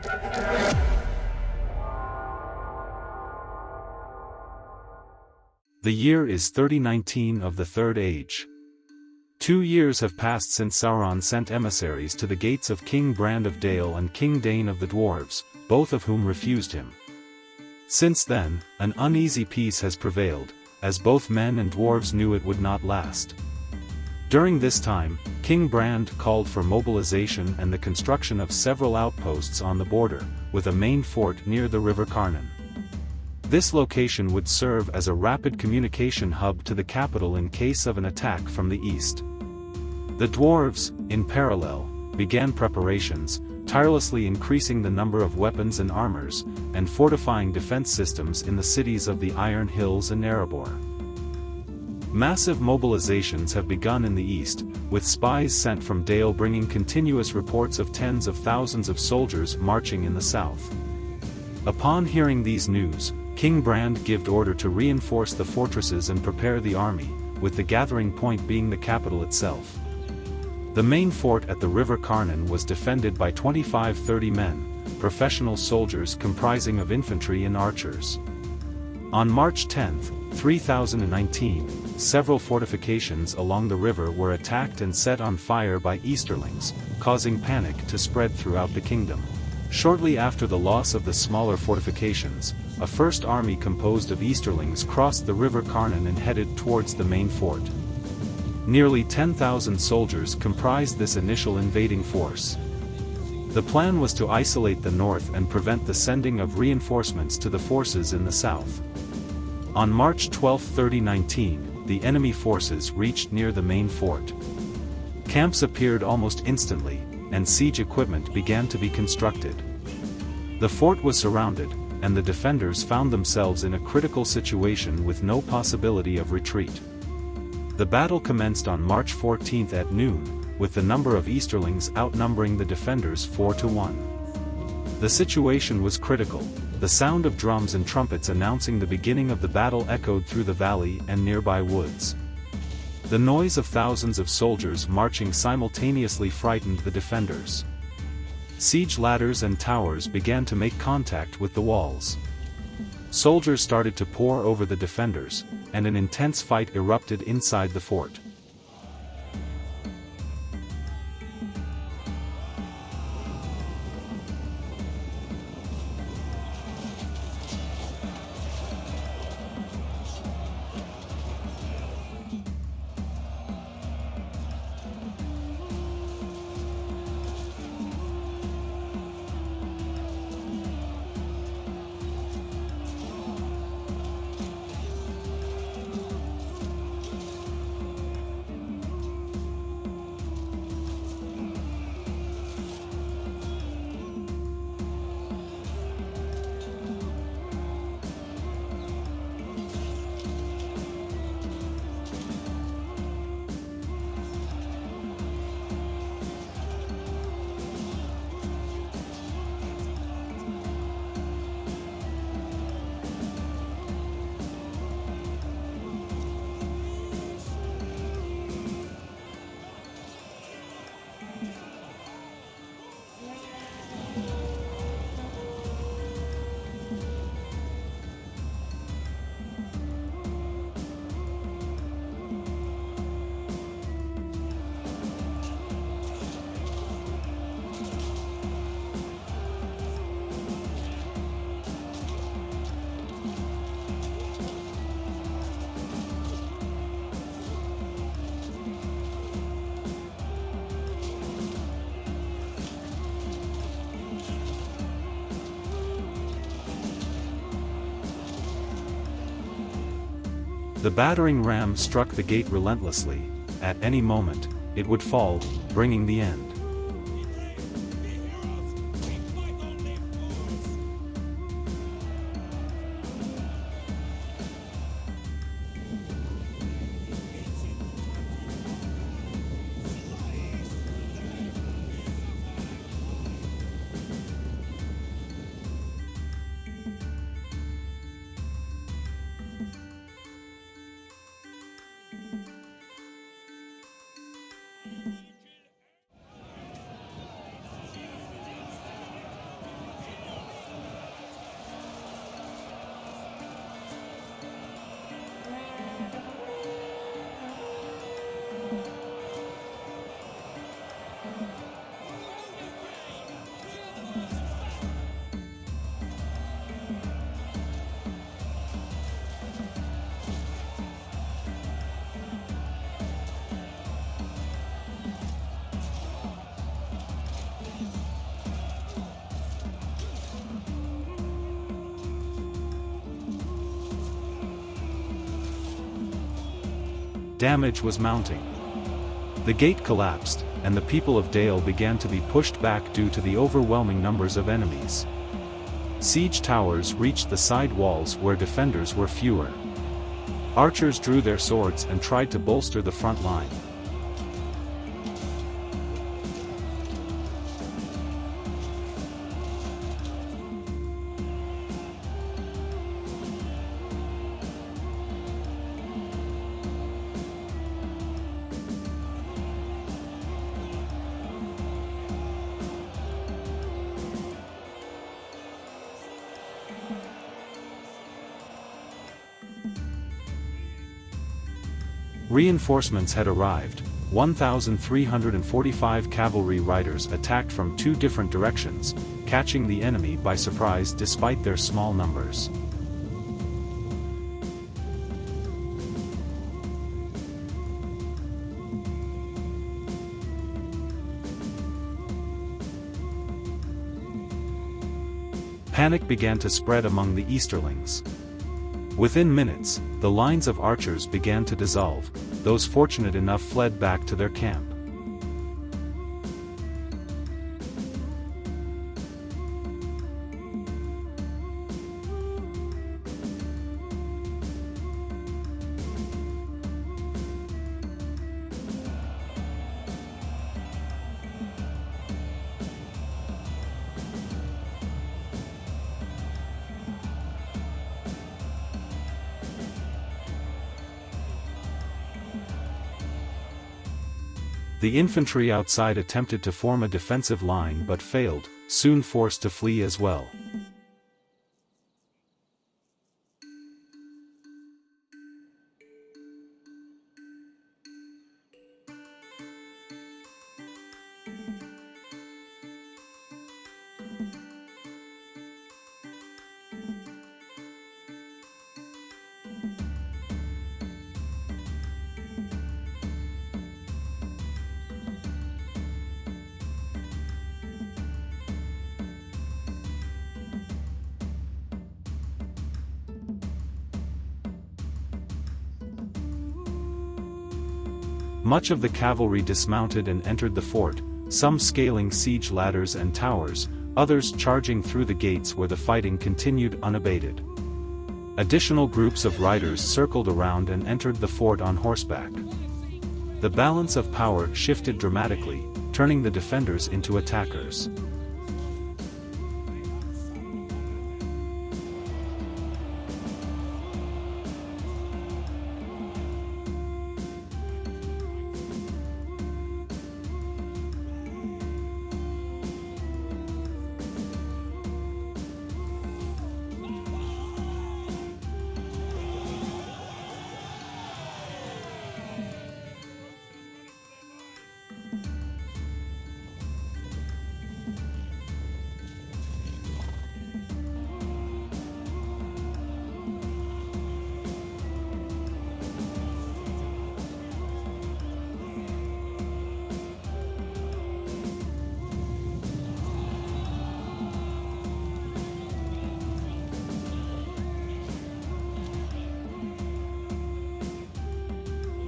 The year is 3019 of the Third Age. 2 years have passed since Sauron sent emissaries to the gates of King Brand of Dale and King Dain of the Dwarves, both of whom refused him. Since then, an uneasy peace has prevailed, as both men and dwarves knew it would not last. During this time, King Brand called for mobilization and the construction of several outposts on the border, with a main fort near the River Carnan. This location would serve as a rapid communication hub to the capital in case of an attack from the east. The dwarves, in parallel, began preparations, tirelessly increasing the number of weapons and armors, and fortifying defense systems in the cities of the Iron Hills and Erebor. Massive mobilizations have begun in the east, with spies sent from Dale bringing continuous reports of tens of thousands of soldiers marching in the south. Upon hearing these news, King Brand gave order to reinforce the fortresses and prepare the army, with the gathering point being the capital itself. The main fort at the River Carnan was defended by 25-30 men, professional soldiers comprising of infantry and archers. On March 10, 3019, several fortifications along the river were attacked and set on fire by Easterlings, causing panic to spread throughout the kingdom. Shortly after the loss of the smaller fortifications, a first army composed of Easterlings crossed the River Carnan and headed towards the main fort. Nearly 10,000 soldiers comprised this initial invading force. The plan was to isolate the north and prevent the sending of reinforcements to the forces in the south. On March 12, 3019, the enemy forces reached near the main fort. Camps appeared almost instantly, and siege equipment began to be constructed. The fort was surrounded, and the defenders found themselves in a critical situation with no possibility of retreat. The battle commenced on March 14 at noon, with the number of Easterlings outnumbering the defenders 4-1. The situation was critical. The sound of drums and trumpets announcing the beginning of the battle echoed through the valley and nearby woods. The noise of thousands of soldiers marching simultaneously frightened the defenders. Siege ladders and towers began to make contact with the walls. Soldiers started to pour over the defenders, and an intense fight erupted inside the fort. The battering ram struck the gate relentlessly. At any moment, it would fall, bringing the end. damage was mounting. The gate collapsed, and the people of Dale began to be pushed back due to the overwhelming numbers of enemies. Siege towers reached the side walls where defenders were fewer. Archers drew their swords and tried to bolster the front line. Reinforcements had arrived. 1,345 cavalry riders attacked from 2 different directions, catching the enemy by surprise despite their small numbers. Panic began to spread among the Easterlings. Within minutes, the lines of archers began to dissolve. Those fortunate enough fled back to their camp. The infantry outside attempted to form a defensive line but failed, soon forced to flee as well. Much of the cavalry dismounted and entered the fort, some scaling siege ladders and towers, others charging through the gates where the fighting continued unabated. Additional groups of riders circled around and entered the fort on horseback. The balance of power shifted dramatically, turning the defenders into attackers.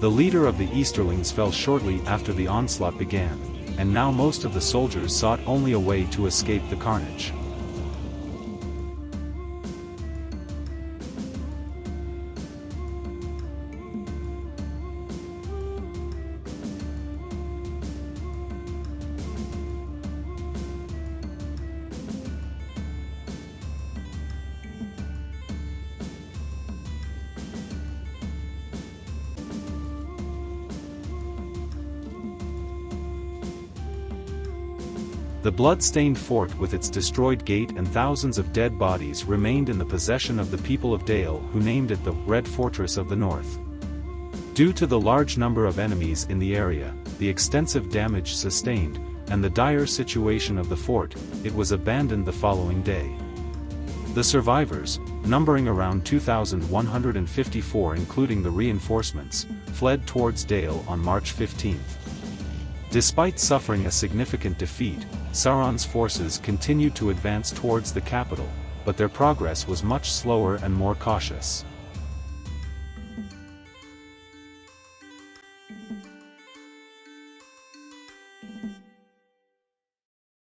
The leader of the Easterlings fell shortly after the onslaught began, and now most of the soldiers sought only a way to escape the carnage. The blood-stained fort with its destroyed gate and thousands of dead bodies remained in the possession of the people of Dale, who named it the Red Fortress of the North. Due to the large number of enemies in the area, the extensive damage sustained, and the dire situation of the fort, it was abandoned the following day. The survivors, numbering around 2,154 including the reinforcements, fled towards Dale on March 15. Despite suffering a significant defeat, Sauron's forces continued to advance towards the capital, but their progress was much slower and more cautious.